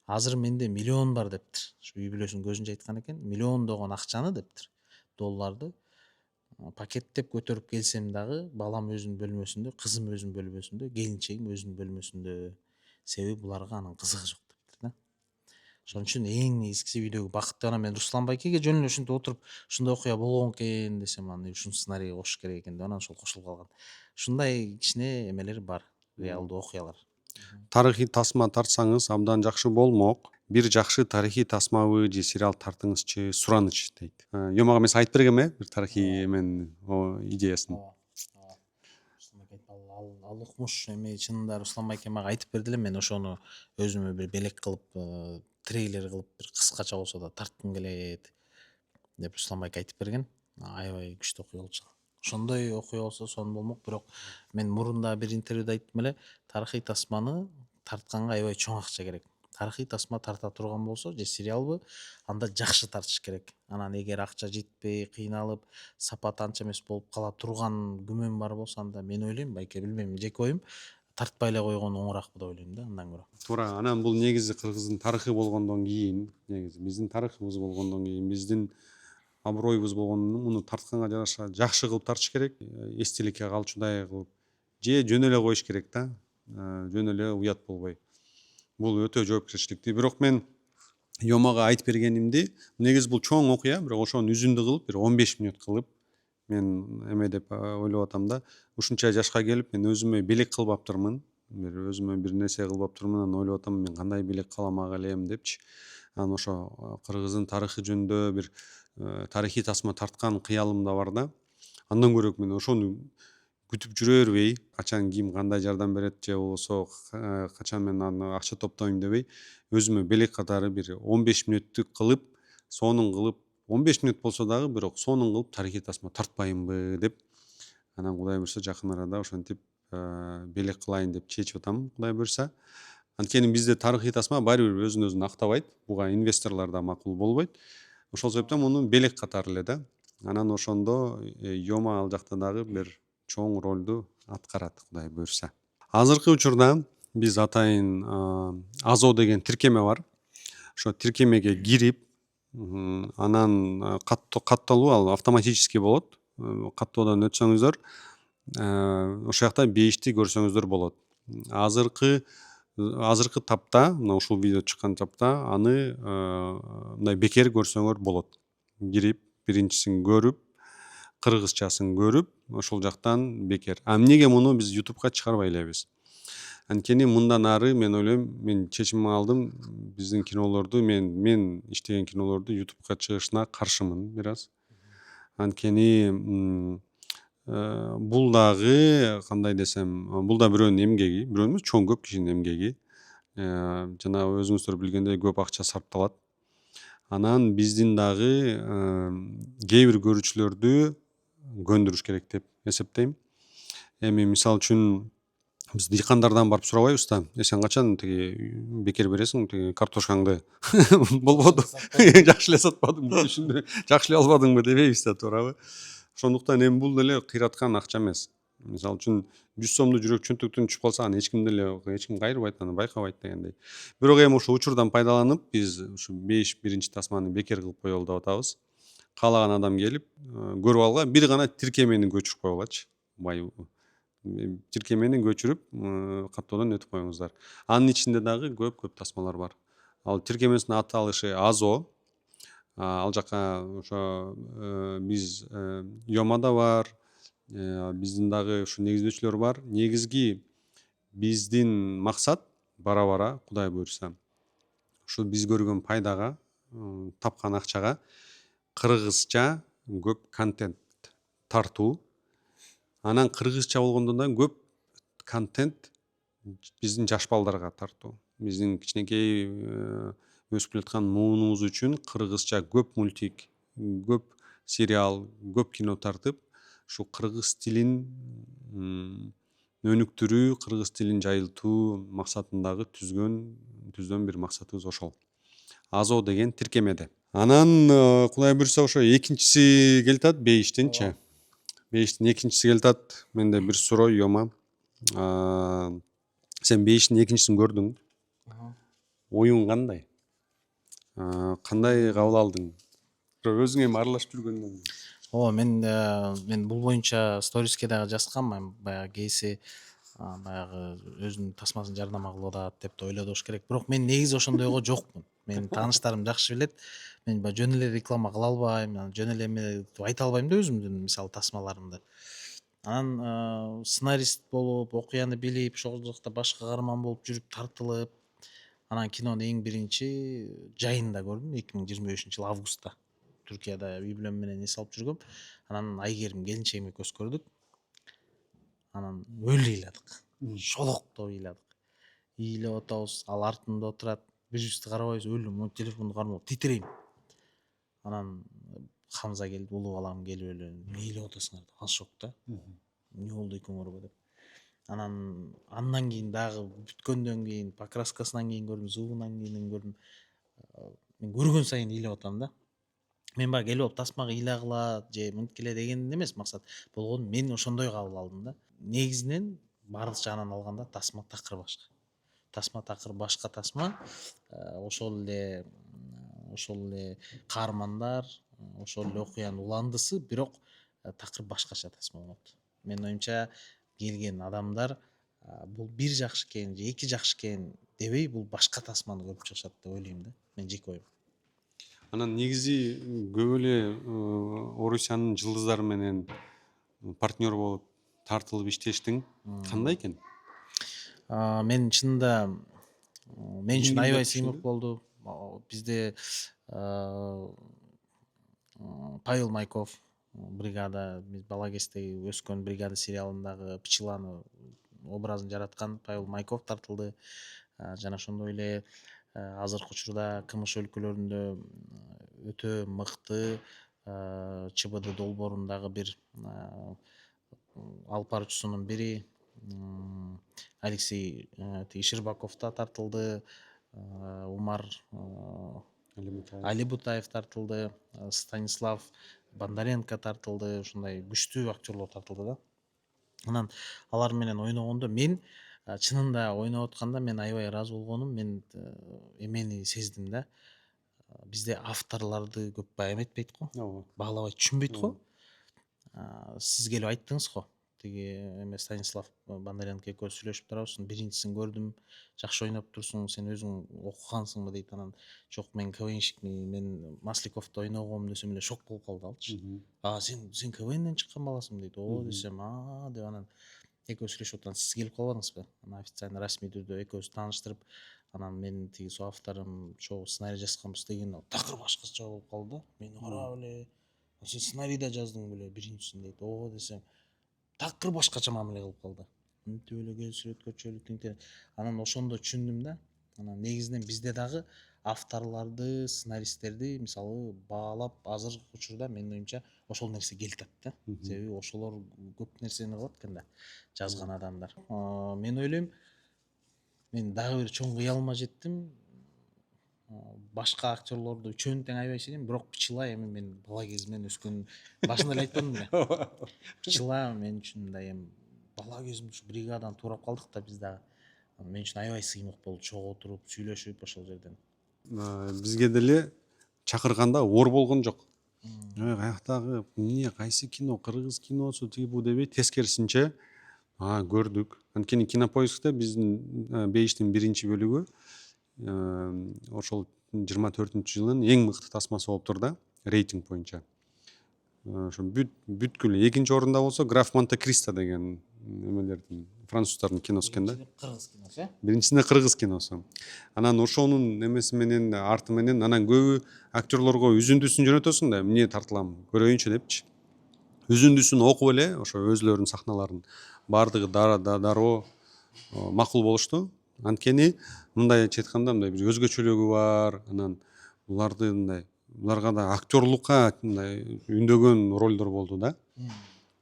Азыр менде миллион бар дептир. Ушу үй бүлөсүнүн көзүнчө айткан экен. Миллиондогон акчаны дептир. Долларды пакеттеп көтөрүп келсем дагы балам өзүнүн бөлмөсүндө, кызым өзүнүн бөлмөсүндө, келинчегим өзүнүн бөлмөсүндө. Себеби буларга анын кызыгы жок дептир да. Ошон үчүн эң негизгиси үйдөгү бакыт. Анан мен Руслан байкеге жөн эле ушинтип отуруп, ушундай окуя болгон экен десем, анан ушул сценарийге кошуш керек экен деп анан ошол кошулуп калган. Ушундай кичине эмелер бар, реалдуу окуялар. Тарыхый тасма тартсаңыз абдан жакшы болмок. Бир жакшы тарыхый тасмабы же сериал тартыңызчы, сураныч дейт. Йомага мен айтып бергем бир тарыхый эменин идеясын. Ал укмуш эми чынында Руслан байке мага айтып берди эле, мен ошону өзүмө бир белек кылып, трейлер кылып бир кыскача болсо да тарткым келет деп Руслан байке айтып берген. Аябай күчтүү окуя болчу. Ошондой окуя болсо сонун болмок, бирок мен мурунда бир интервьюда айттым эле, тарыхый тасманы тартканга аябай чоң акча керек. Тарыхый тасма тарта турган болсо же сериалбы, анда жакшы тартыш керек. Анан эгер акча жетпей, кыйналып, сапаты анча эмес болуп кала турган күмөн бар болсо, анда мен ойлойм, байке билбейм, жеке оюм, тартпай эле койгон оңураакпы деп ойлойм да андан көрө. Туура, анан бул негизи кыргыздын тарыхы болгондон кийин, негизи биздин тарыхыбыз болгондон кийин, биздин аброюбуз болгондон муну тартканга жараша жакшы кылып тартыш керек, эстеликке калчудай кылып, же жөн эле коюш керек да, жөн эле уят болбой. Бул өтө жоопкерчиликтүү. Бирок мен Йомага айтып бергенимди, негизи бул чоң окуя, бирок ошону үзүндү кылып, бир 15 мүнөт кылып, мен эме деп ойлоп атам да, ушунча жашка келип мен өзүмө белек кылбаптырмын, бир өзүмө бир нерсе кылбаптырмын, анан ойлоп атам мен кандай белек каламак элем депчи. Анан ошо кыргыздын тарыхы жөнүндө бир тарыхый тасма тарткан кыялым да бар да. Андан көрө мен ошону күтүп жүрө бербей, качан ким кандай жардам берет же болбосо качан мен аны акча топтойм дебей, өзүмө белек катары бир 15 мүнөттүк кылып, сонун кылып, 15 мүнөт болсо дагы бирок сонун кылып тарыхый тасма тартпайынбы деп, анан Кудай буюрса жакын арада ошентип белек кылайын деп чечип атам, Кудай буюрса. Анткени бизде тарыхый тасма баары бир өзүн өзү актабайт, буга инвесторлор да макул болбойт. Ошол себептен муну белек катары эле да. Анан ошондо Йома ал жакта дагы бир чоң ролду аткарат, Кудай буюрса. Азыркы учурда биз атайын Азо деген тиркеме бар. Ошо тиркемеге кирип, анан катталуу ал автоматически болот. Каттоодон өтсөңүздөр, ошол жакта бейишти көрсөңүздөр болот. Азыркы тапта, мына ушул видео чыккан тапта аны мындай бекер көрсөңөр болот. Кирип, биринчисин көрүп, кыргызчасын көрүп, ошол жактан бекер. Эмнеге муну биз YouTubeга чыгарбай элебиз? Анткени мындан ары мен ойлойм, мен чечим алдым, биздин кинолорду, мен иштеген кинолорду YouTubeга чыгышына каршымын бир аз. Анткени бул дагы кандай десем, бул да бирөөнүн эмгеги, бирөөнүн эмес, чоң көп кишинин эмгеги. Жана өзүңүздөр билгендей көп акча сарпталат. Анан биздин дагы кээ бир көрүүчүлөрдү көндүрүш керек деп эсептейм. Эми мисалы үчүн биз дыйкандардан барып сурабайбыз да, сен качан тиги бекер бересиң, тиги картошкаңды болбоду, жакшы эле сатпадыңбы, түшүндү, жакшы эле албадыңбы дебейбиз да, туурабы? Ошондуктан эми бул деле кыйраткан акча эмес. Мисалы үчүн 100 сомду жүрөк чөнтөктөн түшүп калса, аны эч ким кайрыбайт, аны байкабайт дегендей. Бирок эми ушул учурдан пайдаланып, биз ушу 5 биринчи тасманы бекер кылып коелу деп атабыз. Каалаган адам келип көрүп алга, бир гана тиркемени көчүрүп койгулачы. Тиркемени көчүрүп, каттоодон өтүп коюңуздар. Анын ичинде дагы көп тасмалар бар. Ал тиркемесинин аталышы Азо. Ал жака ошо биз Йомада бар, биздин дагы ушу негиздөөчүлөр бар. Негизги биздин максат бара Кудай буюрса, ушу биз көргөн пайдага, тапкан акчага кыргызча көп контент тартуу. Анан кыргызча болгондо да көп контент биздин жаш балдарга тартуу. Биздин кичинекей өсүп келаткан муунубуз үчүн кыргызча көп мультик, көп сериал, көп кино тартып, ушу кыргыз тилин өнүктүрүү, кыргыз тилин жайылтуу максатындагы түзгөн бир максатыбыз ошол. Азо деген тиркемеде. Анан Кудай буюрса ошо экинчиси келатат бейиштинчи. бейиштин экинчиси келатат. Менде бир суроо Йома. Сен бейиштин экинчисин көрдүң. Оюң кандай? Кандай кабыл алдың? Өзүң эми аралашып жүргөндөн. Мен бул боюнча сториске дагы жазгам. Баягы кейси баягы өзүнүн тасмасын жардама кылып атат деп да ойлош керек. Бирок мен негизи ошондойго жокмун. Менин тааныштарым жакшы билет. Мен баягы жөн эле реклама кыла албайм, жөн эле эме айта албайм да өзүмдүн мисалы тасмаларымды. Анан сценарист болуп, окуяны билип, ошол жакта баш каарман болуп жүрүп тартылып, анан кинону эң биринчи жайында көрдүм 2025-жылы августта. Түркияда үй бүлөм менен эс алып жүргөм. Анан Айгерим келинчегим экөөбүз көрдүк. Анан өлү ыйладык. Шолоктоп ыйладык. Ыйлап атабыз, ал артында отурат. Биз карабайбыз, өлүм, телефонду кармап титирейм. Анан Хамза келди, улуу балам келип эле, эмне ыйлап атасыңар деп, ал шокто. Эмне болду экөөңөргө деп. Андан кийин дагы бүткөндөн кийин, покраскасынан кийин көрдүм, звугунан кийин көрдүм. Мен көргөн сайын ыйлап атам да. Мен баягы келип алып тасмага ыйлагыла же мынткиле деген эмес максат. Болгону мен ошондой кабыл алдым да. Негизинен баардык жагынан алганда тасма такыр башка. Тасма такыр башка тасма. Ошол эле каармандар, ошол эле окуянын уландысы, бирок такыр башкача тасма болот. Менин оюмча келген адамдар бул бир жакшы экен же эки жакшы экен дебей, бул башка тасманы көрүп чыгышат деп ойлойм да. Мен жеке оюм. Анан негизи көп эле Орусиянын жылдыздары менен партнер болуп тартылып иштештиң. Кандай экен? Мен чынында мен үчүн аябай сыймык болду. Бизде Павел Майков, бригада, биз бала кездеги өскөн бригада сериалындагы Пчеланы образын жараткан Павел Майков тартылды. Жана ошондой эле азыркы учурда КМШ өлкөлөрүндө өтө мыкты ЧБД долбоорундагы бир алып баруучусунун бири Алексей Щербаков да тартылды. Умар Алибутаев тартылды, Станислав Бондаренко тартылды, ушундай күчтүү актерлор тартылды да. Анан алар менен ойногондо мен чынында ойноп атканда мен аябай ыраазы болгонум. Мен эмени сездим да. Бизде авторлорду көп бая эметпейт го, баалабай түшүнбөйт го. Сиз келип айттыңыз го. Тиги эме Станислав Бондаренко экөөбүз сүйлөшүп турабыз. Биринчисин көрдүм, жакшы ойноп турсуң, сен өзүң окугансыңбы дейт. Анан жок, мен КВНщикмин, мен Масликовдо ойногом десем эле шок болуп калды алчы. Сен КВНден чыккан баласың дейт. Десем, деп анан экөөбүз сүйлөшүп отурганда сиз келип калбадыңызбы? Анан официально расмий түрдө экөөбүз тааныштырып, анан мен тиги соавторум чогуу сценарий жазганбыз деген такыр башкача болуп калды да. Мени карап эле, сен сценарий да жаздың беле биринчисин дейт. Десем, такыр башкача мамиле кылып калды. Мынтип эле келишет, анан ошондо түшүндүм да. Анан негизинен бизде дагы авторлорду, сценаристтерди мисалы баалап азыркы учурда менин оюмча ошол нерсе келатат да. Себеби ошолор көп нерсени кылат экен да, жазган адамдар. Мен ойлойм, мен дагы бир чоң кыялыма жеттим. Башка актерлорду үчөөнү тең аябай сүйдүм, бирок Пчела эми мен бала кезимден өскөн, башында эле айтпадым беле. Пчела мен үчүн мындай эми бала кезимде ушу бригададан туурап калдык да биз дагы. Мен үчүн аябай сыймык болду чогуу отуруп сүйлөшүп ошол жерден. Бизге деле чакырганда оор болгон жок. Каяктагы эмне, кайсы кино, кыргыз киносу тиги бу дебей, тескерисинче көрдүк. Анткени Кинопоискте биздин бейиштин биринчи бөлүгү ошол 24-жылдын эң мыкты тасмасы болуп тур да, рейтинг боюнча. Ошо бүткүл экинчи орунда болсо Граф Монте-Кристо деген эмелердин, француздардын киносу экен да. Кыргыз киносу, Биринчисинде кыргыз киносу. Анан ошонун эмеси менен, арты менен анан көбү актерлорго үзүндүсүн жөнөтөсүң да, эмне тартылам көрөйүнчү депчи. Үзүндүсүн окуп эле ошо өзлөрүнүн сахналарын баардыгы дароо макул болушту. Анткени мындай айтканда мындай бир өзгөчөлүгү бар. Анан буларга да актерлукка мындай үндөгөн ролдор болду да.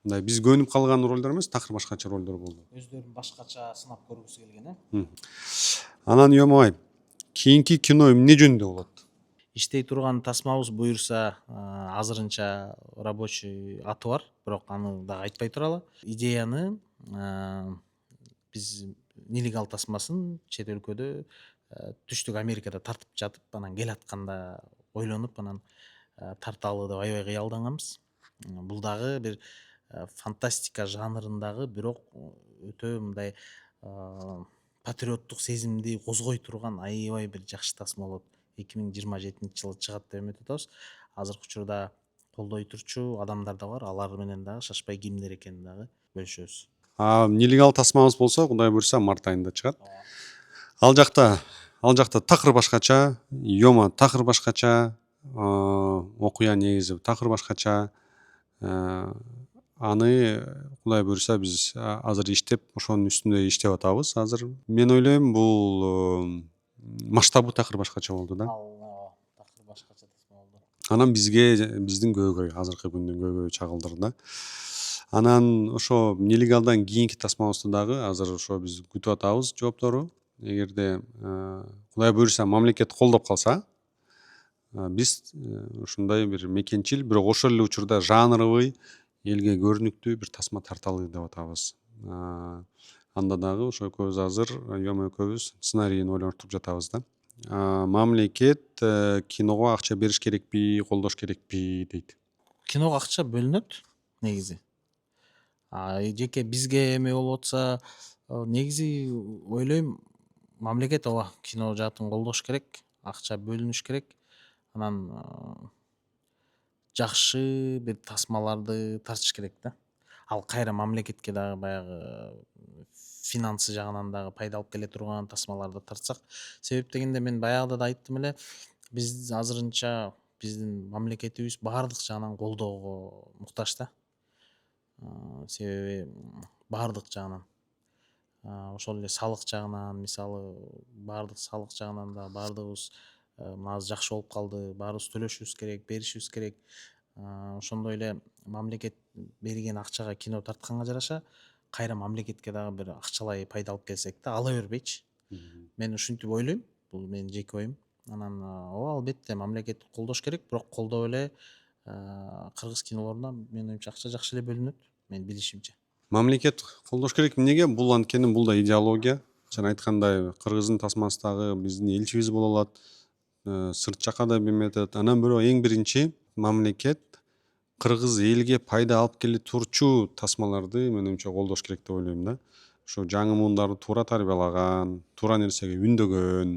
Мындай биз көнүп калган ролдор эмес, такыр башкача ролдор болду. Өздөрүн башкача сынап көргүсү келген, Анан Йомой, кийинки кино эмне жөнүндө болот? иштей турган тасмабыз буюрса азырынча рабочий аты бар, бирок аны дагы айтпай туралы. Идеяны биз нелегал тасмасын чет өлкөдө түштүк Америкада тартып жатып, анан келатканда ойлонуп анан тарталы деп аябай кыялданганбыз. Бул дагы бир фантастика жанрындагы, бирок өтө мындай патриоттук сезимди козгой турган аябай бир жакшы тасма болот. 2027-жылы чыгат деп үмүт этебиз. Азыркы учурда колдой турчу адамдар да бар. Алар менен дагы шашпай кимдер экенин дагы бөлүшөбүз. Нелегал тасмабыз болсо, Кудай буйрса, март айында чыгат. Ал жакта такыр башкача, ёма такыр башкача, окуя негизи такыр башкача. Аны Кудай буйрса биз азыр иштеп, ошонун үстүндө иштеп атабыз. Азыр мен ойлойм, бул масштабы такыр башкача болду да. Такыр башкача тасма болду. Анан биздин көйгөй, азыркы күндүн көйгөйү чагылдырды да. Анан ошо нелегалдан кийинки тасмабызды дагы азыр ошо биз күтүп атабыз жооптору. Эгерде Кудай буйрса мамлекет колдоп калса, биз ушундай бир мекенчил, бирок ошол эле учурда жанровый, элге көрүнүктүү бир тасма тарталы деп атабыз. Анда дагы ошо экөөбүз азыр, Ёма экөөбүз сценарийин ойлонтуп жатабыз да. Мамлекет киного акча бериш керекпи, колдош керекпи дейт. Киного акча бөлүнөт негизи. Жеке бизге эме болуп атса, негизи ойлойм, мамлекет ооба кино жаатын колдош керек, акча бөлүнүш керек. Анан жакшы бир тасмаларды тартыш керек да. Ал кайра мамлекетке дагы баягы финансы жагынан дагы пайда алып келе турган тасмаларды тартсак. Себеп дегенде мен баягыда да айттым эле, биз азырынча биздин мамлекетибиз баардык жагынан колдоого муктаж да. Себеби баардык жагынан ошол эле салык жагынан, мисалы баардык салык жагынан да баардыгыбыз азыр жакшы болуп калды, баарыбыз төлөшүбүз керек, беришибиз керек. Ошондой эле мамлекет берген акчага кино тартканга жараша кайра мамлекетке дагы бир акчалай пайда алып келсек да, ала бербейчи. Мен ушинтип ойлойм, бул менин жеке оюм. Анан ооба, албетте мамлекет колдош керек, бирок колдоп эле кыргыз кинолоруна менин оюмча акча жакшы эле бөлүнөт, менин билишимче. Мамлекет колдош керек эмнеге? Бул анткени бул да идеология. Жана айткандай, кыргыздын тасмасы дагы биздин элчибиз боло алат. Сырт жакка да эметет. Анан бирок эң биринчи мамлекет кыргыз элге пайда алып келе турчу тасмаларды менин оюмча колдош керек деп ойлойм да. Ошо жаңы муундарды туура тарбиялаган, туура нерсеге үндөгөн,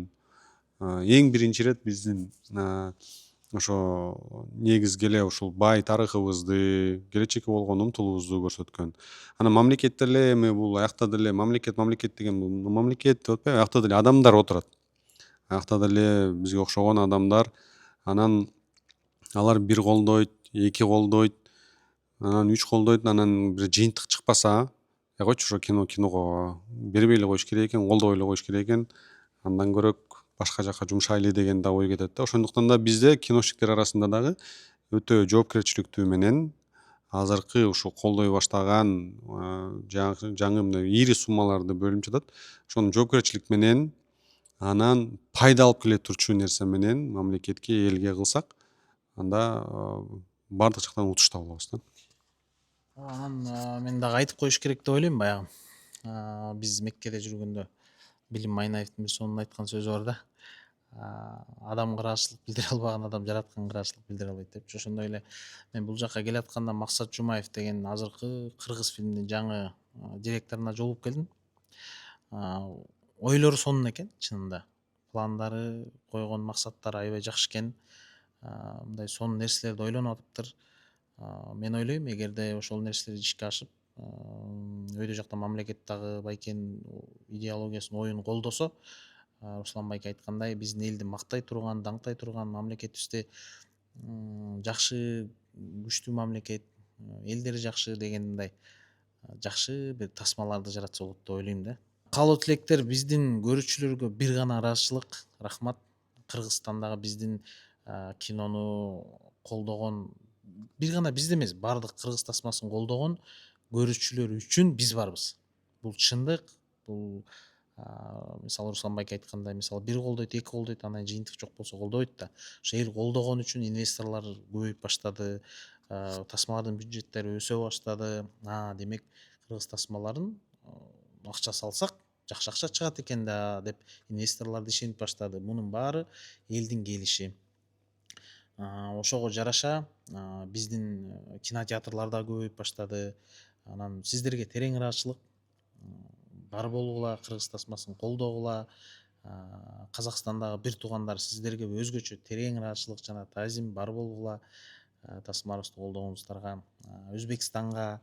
эң биринчи ирет биздин ошо негизги эле ушул бай тарыхыбызды, келечекке болгон умтулуубузду көрсөткөн. Анан мамлекет деле эми бул аякта деле мамлекет деген бул мамлекет деп атпайбы, аякта деле адамдар отурат. Аякта деле бизге окшогон адамдар. Анан алар бир колдойт, эки колдойт, анан үч колдойт, анан бир жыйынтык чыкпаса, койчу ошо киного бербей эле коюш керек экен, колдобой эле коюш керек экен. Андан көрөк башка жака жумшайлы деген да ой кетет да. Ошондуктан да бизде киношниктер арасында дагы өтө жоопкерчиликтүү менен азыркы ушу колдой баштаган жаңы мындай ири суммаларды бөлүнүп жатат. Ошону жоопкерчилик менен, анан пайда алып келе турчу нерсе менен мамлекетке, элге кылсак, анда баардык жактан утушта болобуз да. Анан мен дагы айтып коюш керек деп ойлойм, баягы биз Меккеде жүргөндө Билим Майнаевдин бир сонун айткан сөзү бар да. Адам кыраачылык билдире албаган адам жараткан кыраачылык билдире албайт депчи. Ошондой эле мен бул жака келатканда Максат Жумаев деген азыркы кыргыз фильминин жаңы директоруна жолугуп келдим. Ойлору сонун экен чынында. Пландары, койгон максаттары аябай жакшы экен. Мындай сонун нерселерди ойлонуп атыптыр. Мен ойлойм, эгерде ошол нерселер ишке ашып, өйдө жакта мамлекет дагы байкенин идеологиясын, оюн колдосо, Руслан байке айткандай, биздин элди мактай турган, даңктай турган мамлекетибизди жакшы, күчтүү мамлекет, элдери жакшы дегендей жакшы бир тасмаларды жаратса болот деп ойлойм да. Каалоо тилектер биздин көрүүчүлөргө бир гана ыраазычылык, рахмат. Кыргызстандагы биздин кинону колдогон, бир гана бизди эмес, баардык кыргыз тасмасын колдогон көрүүчүлөр үчүн биз барбыз. Бул чындык, бул Мисалы Руслан байке айткандай, мисалы бир колдойт, эки колдойт, анан жыйынтык жок болсо колдобойт да. Ошо эл колдогон үчүн инвесторлор көбөйүп баштады, тасмалардын бюджеттери өсө баштады. Демек кыргыз тасмаларын акча салсак жакшы акча чыгат экен да деп инвесторлор да ишенип баштады. Мунун баары элдин келиши. Ошого жараша биздин кинотеатрлар да көбөйүп баштады. Анан сиздерге терең ыраазычылык, бар болгула, кыргыз тасмасын колдогула. Казакстандагы бир туугандар сиздерге өзгөчө терең ыраазычылык жана таазим бар болгула. Тасмаларыбызды колдогоңуздарга, Өзбекстанга,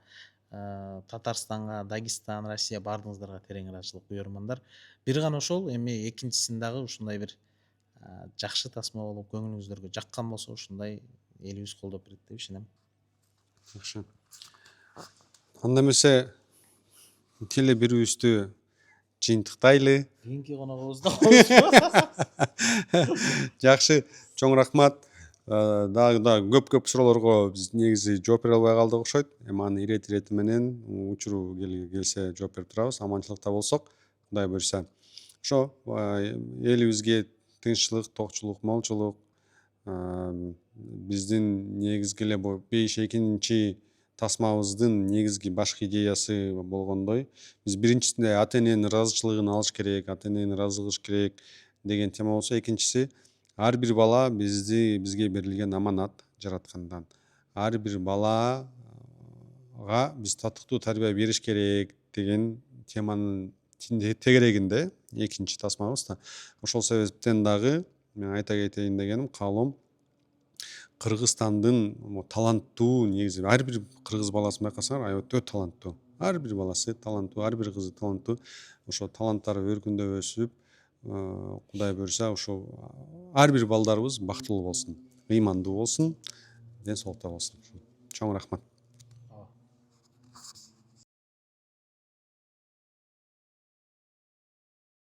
Татарстанга, Дагестан, Россия баардыгыңыздарга терең ыраазычылык, уярмандар. Бир гана ошол, эми экинчисин дагы ушундай бир жакшы тасма болуп көңүлүңүздөргө жаккан болсо ушундай элибиз колдоп берет деп ишенем. Жакшы. Анда эмесе келе бирибизди жыйынтыктайлы. Кийинки коногубузду калышпа. Жакшы, чоң рахмат. Дагы көп суроолорго биз негизи жооп бере албай калдык окшойт. Эми аны ирети менен учуру келсе жооп берип турабыз. Аманчылыкта болсок, Кудай буйрса. Ошо элибизге тынччылык, токчулук, молчулук, биздин негизги эле 5-2 тасмабыздын негизги башкы идеясы болгондой, биз биринчисинде ата эненин ыраазычылыгын алыш керек, ата энени ыраазы кылыш керек деген тема болсо, экинчиси ар бир бала бизге берилген аманат жараткандан. Ар бир балага биз татыктуу тарбия бериш керек деген теманын тегерегинде экинчи тасмабыз да. Ошол себептен дагы мен айта кетейин дегеним, каалоом Кыргызстандын таланттуу, негизи ар бир кыргыз баласын байкасаңар өтө таланттуу. Ар бир баласы таланттуу, ар бир кызы таланттуу. Ошо таланттары өркүндөп өсүп, Кудай буйрса ошо ар бир балдарыбыз бактылуу болсун, ыймандуу болсун, ден соолукта болсун. Чоң рахмат.